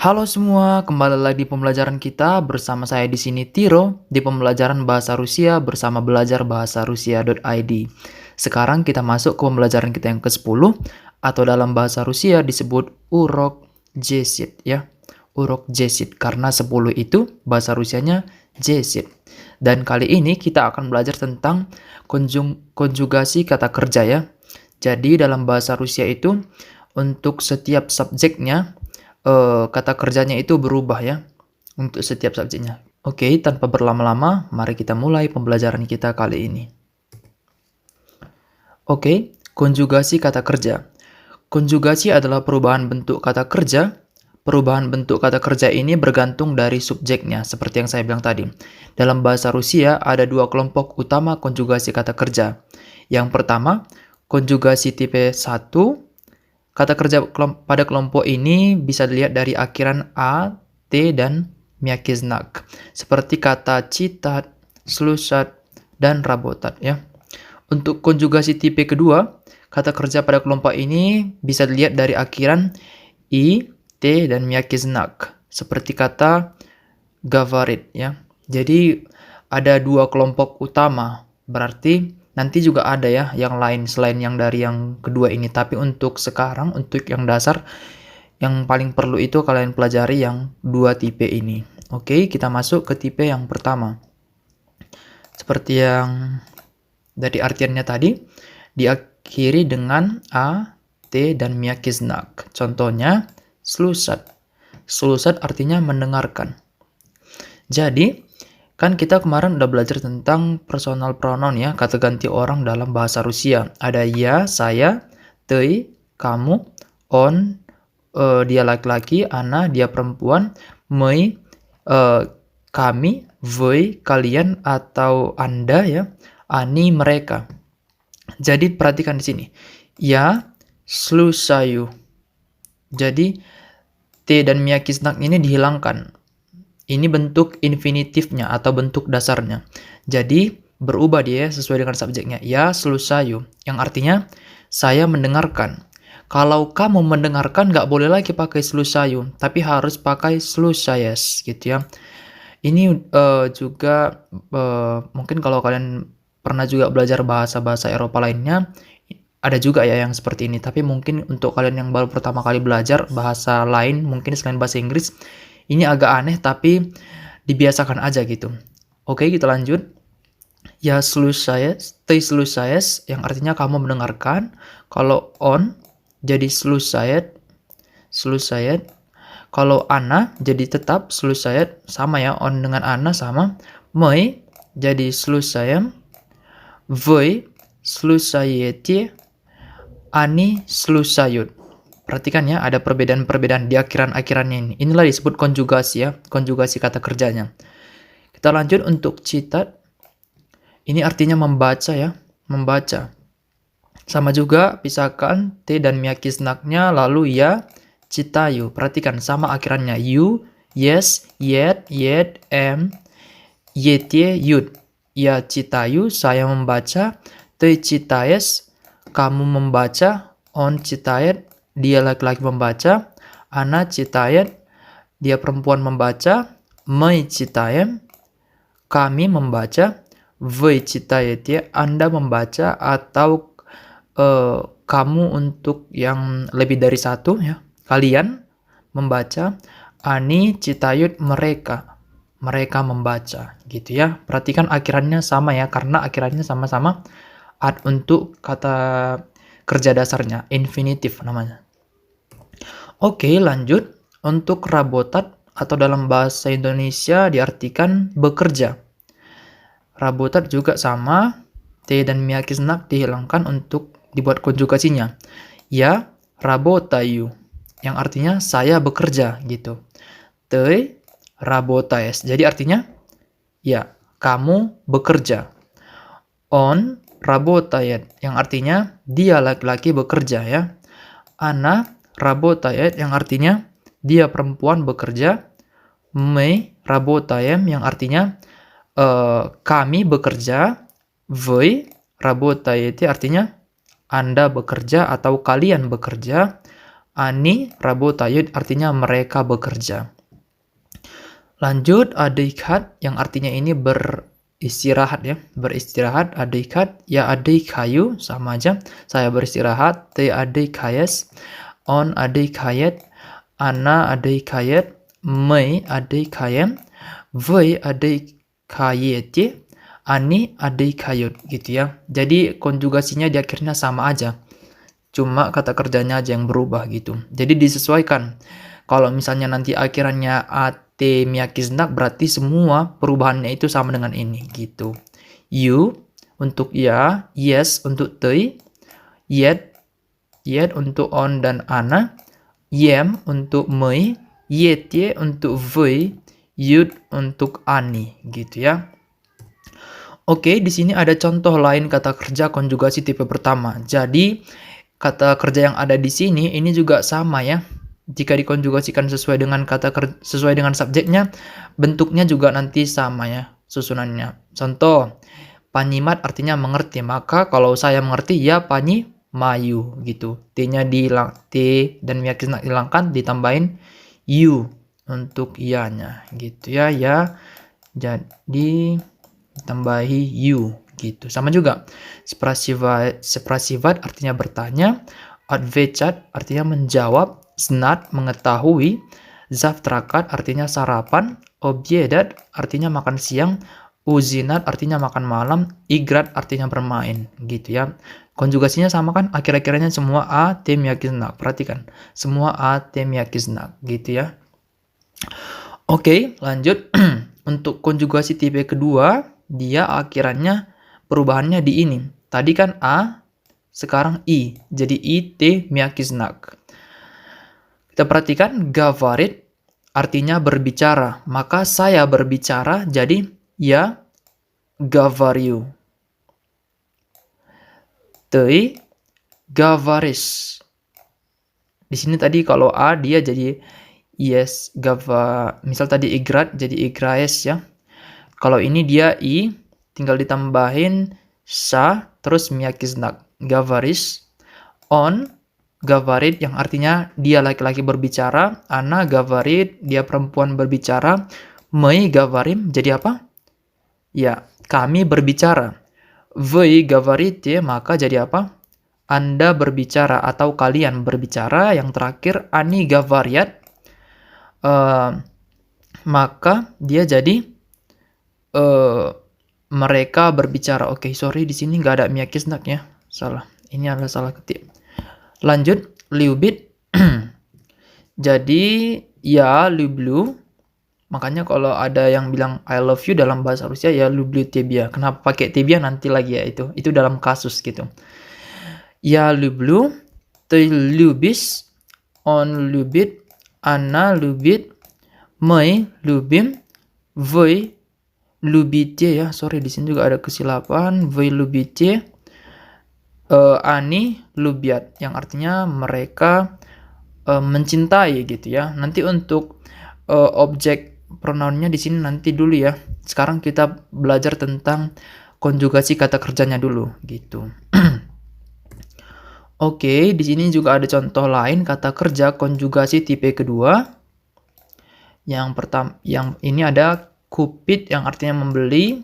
Halo semua, kembali lagi di pembelajaran kita bersama saya di sini Tiro di pembelajaran bahasa Rusia bersama belajarbahasarusia.id. Sekarang kita masuk ke pembelajaran kita yang ke-10 atau dalam bahasa Rusia disebut urok jesit ya. Urok jesit karena 10 itu bahasa Rusianya jesit. Dan kali ini kita akan belajar tentang konjugasi kata kerja ya. Jadi dalam bahasa Rusia itu untuk setiap subjeknya kata kerjanya itu berubah ya untuk setiap subjeknya. Oke, tanpa berlama-lama, mari kita mulai pembelajaran kita kali ini. Oke, konjugasi kata kerja. Konjugasi adalah perubahan bentuk kata kerja. Perubahan bentuk kata kerja ini bergantung dari subjeknya, seperti yang saya bilang tadi. Dalam bahasa Rusia ada dua kelompok utama konjugasi kata kerja. Yang pertama, konjugasi tipe 1. Kata kerja pada kelompok ini bisa dilihat dari akhiran a, t, dan mякий знак. Seperti kata citat, slušat, dan работать ya. Untuk konjugasi tipe kedua, kata kerja pada kelompok ini bisa dilihat dari akhiran i, t, dan mякий знак. Seperti kata говорит ya. Jadi ada dua kelompok utama. Berarti nanti juga ada ya yang lain selain yang dari yang kedua ini. Tapi untuk sekarang, untuk yang dasar, yang paling perlu itu kalian pelajari yang dua tipe ini. Oke, kita masuk ke tipe yang pertama. Seperti yang dari artiannya tadi, diakhiri dengan a, t, dan mякий знак. Contohnya, slušat. Slušat artinya mendengarkan. Jadi, kan kita kemarin udah belajar tentang personal pronoun ya, kata ganti orang dalam bahasa Rusia. Ada ya, saya, ты, kamu, on, dia laki-laki, ana, dia perempuan, мы, kami, вы, kalian, atau anda ya, ani, mereka. Jadi perhatikan di sini. Ya, слушаю. Jadi, t dan mякий знак ini dihilangkan. Ini bentuk infinitifnya atau bentuk dasarnya. Jadi berubah dia sesuai dengan subjeknya. Ya, слушаю. Yang artinya saya mendengarkan. Kalau kamu mendengarkan nggak boleh lagi pakai слушаю, tapi harus pakai слушаешь gitu ya. Ini juga mungkin kalau kalian pernah juga belajar bahasa-bahasa Eropa lainnya, ada juga ya yang seperti ini. Tapi mungkin untuk kalian yang baru pertama kali belajar bahasa lain, mungkin selain bahasa Inggris, ini agak aneh tapi dibiasakan aja gitu. Oke, kita lanjut. Ya, слушаешь, ты слушаешь yang artinya kamu mendengarkan. Kalau on jadi слушает. Kalau ana jadi tetap слушает, sama ya, on dengan ana sama. Мы jadi слушаем. Вы слушаете. Они слушают. Perhatikan ya, ada perbedaan-perbedaan di akhiran-akhirannya ini. Inilah disebut konjugasi ya, konjugasi kata kerjanya. Kita lanjut untuk citat. Ini artinya membaca ya, membaca. Sama juga pisahkan t dan mякий знакnya, lalu ya, читаю. Perhatikan sama akhirannya. You, yes, yet, ете, ют. Ya, читаю, saya membaca. Ты читаешь, kamu membaca. Он читает, dia laki-laki membaca. Она читает, dia perempuan membaca. Мы читаем, kami membaca. Вы читаете, Anda membaca, atau kamu untuk yang lebih dari satu ya. Kalian membaca. Они читают, mereka membaca gitu ya. Perhatikan akhirannya sama ya, karena akhirannya sama-sama ad untuk kata kerja dasarnya, infinitif namanya. Oke, lanjut. Untuk работать atau dalam bahasa Indonesia diartikan bekerja. Работать juga sama, t dan mякий знак dihilangkan untuk dibuat konjugasinya. Ya, работаю, yang artinya saya bekerja gitu. Ты работаешь, jadi artinya ya, kamu bekerja. Он работает, yang artinya dia laki-laki bekerja ya. Она работает, yang artinya dia perempuan bekerja. Мы работаем, yang artinya kami bekerja. Вы работаете, artinya Anda bekerja atau kalian bekerja. Ani rabotayut artinya mereka bekerja. Lanjut, adeikat yang artinya ini beristirahat ya. Beristirahat, adeikat, ya adeikayu sama aja. Saya beristirahat, te adeikayes, on adeikayet, ana adeikayet, mei adeikayem, voi adeikayete, ani adeikayut gitu ya. Jadi konjugasinya di akhirnya sama aja. Cuma kata kerjanya aja yang berubah gitu. Jadi disesuaikan. Kalau misalnya nanti akhirannya at miyakiznak berarti semua perubahannya itu sama dengan ini gitu. You untuk ya, yes untuk tei, yet untuk on dan ana, yem untuk mei, yetje untuk voi, yud untuk ani gitu ya. Oke, di sini ada contoh lain kata kerja konjugasi tipe pertama. Jadi kata kerja yang ada di sini ini juga sama ya. Jika dikonjugasikan sesuai dengan sesuai dengan subjeknya, bentuknya juga nanti sama ya susunannya. Contoh, panyimat artinya mengerti. Maka kalau saya mengerti ya panyi mayu gitu. T-nya T dan miyakiznak hilangkan, ditambahin you untuk ianya gitu ya. Ya jadi tambahi you gitu. Sama juga. Sprasivat artinya bertanya, advecat artinya menjawab, znat mengetahui, zavtrakat artinya sarapan, objedat artinya makan siang, uzinat artinya makan malam, igrat artinya bermain gitu ya. Konjugasinya sama kan? Akhir-akhirnya semua a tem yakiznak. Perhatikan. Semua a tem yakiznak gitu ya. Oke, lanjut. Untuk konjugasi tipe kedua, dia akhirannya perubahannya di ini. Tadi kan a, sekarang i. Jadi i te miyakiznak. Kita perhatikan gavarit artinya berbicara. Maka saya berbicara jadi ya gavariu. Tei gavaris. Di sini tadi kalau a dia jadi yes misal tadi igrat jadi igraes ya. Kalau ini dia i tinggal ditambahin sa terus miyakiznak gavaris, on gavarit yang artinya dia laki-laki berbicara, ana gavarit dia perempuan berbicara, mei gavarim jadi apa? Ya, kami berbicara. Voi gavarit ya, maka jadi apa? Anda berbicara atau kalian berbicara. Yang terakhir ani gavariat, maka dia jadi mereka berbicara. Oke, sorry di sini nggak ada miyakiznak ya. Salah. Ini adalah salah ketik. Lanjut, liubit. Jadi ya lublu. Makanya kalau ada yang bilang I love you dalam bahasa Rusia ya lublu tebia. Kenapa pakai tebia nanti lagi ya itu. Itu dalam kasus gitu. Ya lublu, ты любишь, он любит, она любит, мы любим, вы любите ya. Sorry di sini juga ada kesilapan. Вы любите, они любят yang artinya mereka mencintai gitu ya. Nanti untuk objek pronounnya di sini nanti dulu ya. Sekarang kita belajar tentang konjugasi kata kerjanya dulu gitu. Oke, di sini juga ada contoh lain kata kerja konjugasi tipe kedua. Yang pertama, yang ini ada kupit yang artinya membeli,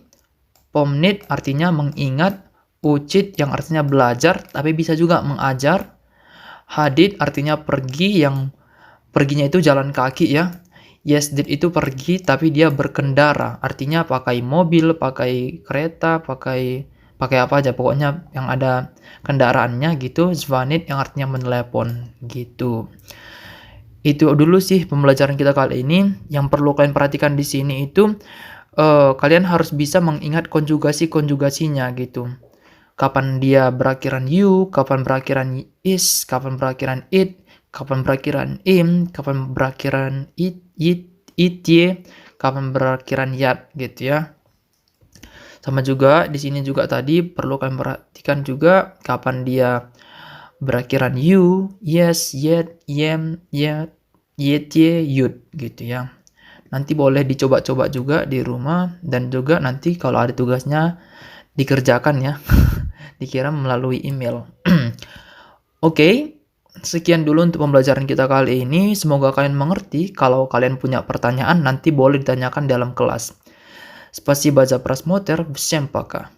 pomnit artinya mengingat, ucit yang artinya belajar tapi bisa juga mengajar, hadit artinya pergi yang perginya itu jalan kaki ya. Yesdit itu pergi tapi dia berkendara, artinya pakai mobil, pakai kereta, pakai apa aja pokoknya yang ada kendaraannya gitu. Zvanit yang artinya menelepon gitu. Itu dulu sih pembelajaran kita kali ini. Yang perlu kalian perhatikan di sini itu kalian harus bisa mengingat konjugasinya gitu. Kapan dia berakhiran you, kapan berakhiran is, kapan berakhiran it, kapan berakhiran im, kapan berakhiran itye, kapan berakhiran yat gitu ya. Sama juga di sini juga tadi perlu kalian perhatikan juga kapan dia berakhiran you, yes, yet, yem, yet, yetje, yud gitu ya. Nanti boleh dicoba-coba juga di rumah dan juga nanti kalau ada tugasnya dikerjakan ya. Dikirim melalui email. Oke, Sekian dulu untuk pembelajaran kita kali ini. Semoga kalian mengerti. Kalau kalian punya pertanyaan, nanti boleh ditanyakan dalam kelas. Спасибо за просмотр. Всем пока.